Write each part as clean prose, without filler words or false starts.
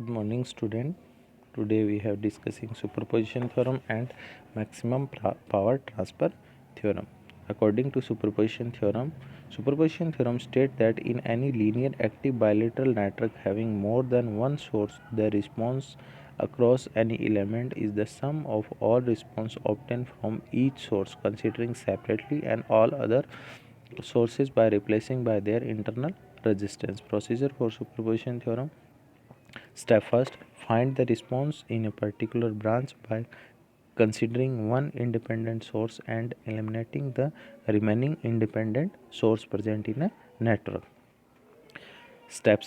Good morning, student. Today we have discussing superposition theorem and maximum power transfer theorem. According to superposition theorem states that in any linear active bilateral network having more than one source, the response across any element is the sum of all response obtained from each source, considering separately and all other sources by replacing by their internal resistance. Procedure for superposition theorem. Step first, find the response in a particular branch by considering one independent source and eliminating the remaining independent source present in a network. Step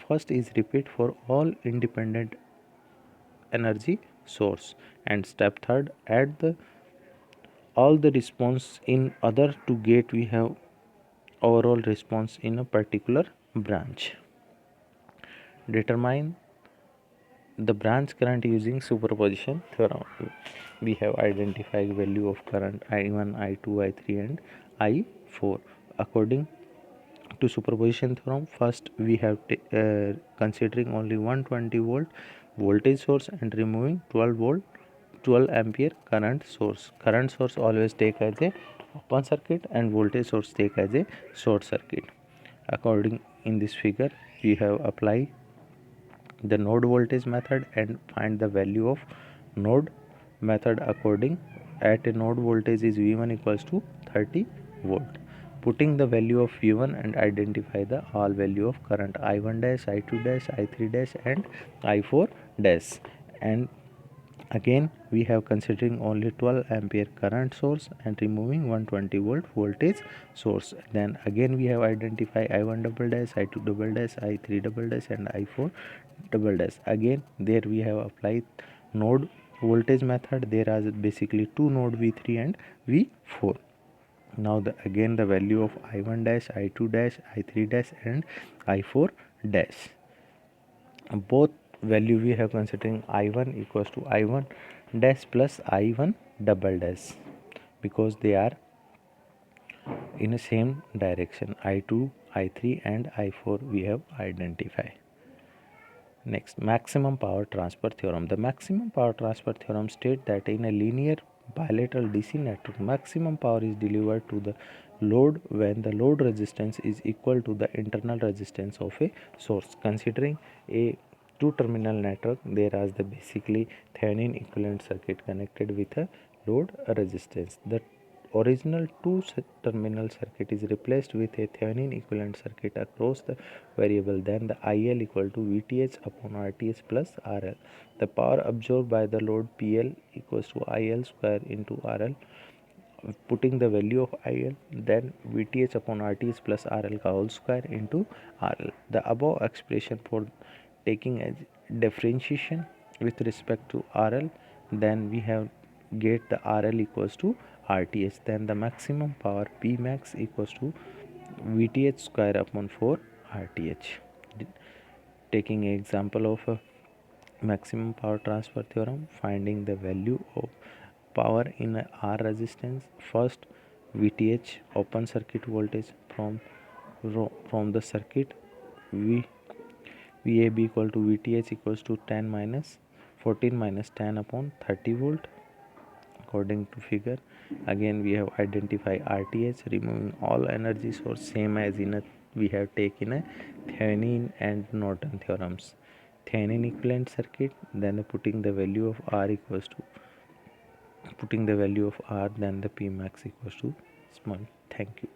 first is repeat for all independent energy source, and step third, add all the response in other to get we have overall response in a particular branch. Determine the branch current using superposition theorem. We have identified value of current I1, I2, I3 and I4. According to superposition theorem, first we have considering only 120 volt voltage source and removing 12 ampere current source. Current source always take as a open circuit and voltage source take as a short circuit. According in this figure, we have applied the node voltage method and find the value of node method. According at a node voltage is V1 equals to 30 volt. Putting the value of V1 and identify the all value of current I1 dash, I2 dash, I3 dash and I4 dash. And again we have considering only 12 ampere current source and removing 120 volt voltage source. Then again we have identified I1 double dash, I2 double dash, I3 double dash and I4 double dash. Again there we have applied node voltage method. There are basically two node V3 and V4. Now again the value of I1 dash, I2 dash, I3 dash and I4 dash. Both value we have considering I1 equals to I1 dash plus I1 double dash, because they are in the same direction. I2, I3 and I4 we have identified. Next, maximum power transfer theorem. The maximum power transfer theorem states that in a linear bilateral DC network, maximum power is delivered to the load when the load resistance is equal to the internal resistance of a source. Considering a two-terminal network, there is the basically Thevenin equivalent circuit connected with a load resistance. The original two-terminal circuit is replaced with a Thevenin equivalent circuit across the variable. Then the IL equal to VTH upon RTH plus RL. The power absorbed by the load PL equals to IL square into RL. Putting the value of IL, then VTH upon RTH plus RL का whole square into RL. The above expression for taking as differentiation with respect to RL, then we have get the RL equals to RTH. Then the maximum power P max equals to VTH square upon 4 RTH. Taking an example of a maximum power transfer theorem, finding the value of power in a R resistance. First, VTH open circuit voltage from the circuit VAB equal to VTH equals to 14 minus 10 upon 30 volt. According to figure, again we have identified RTH, removing all energy source, same as in a we have taken a Thevenin and Norton theorems. Thevenin equivalent circuit, then putting the value of R equals to then the P max equals to small. Thank you.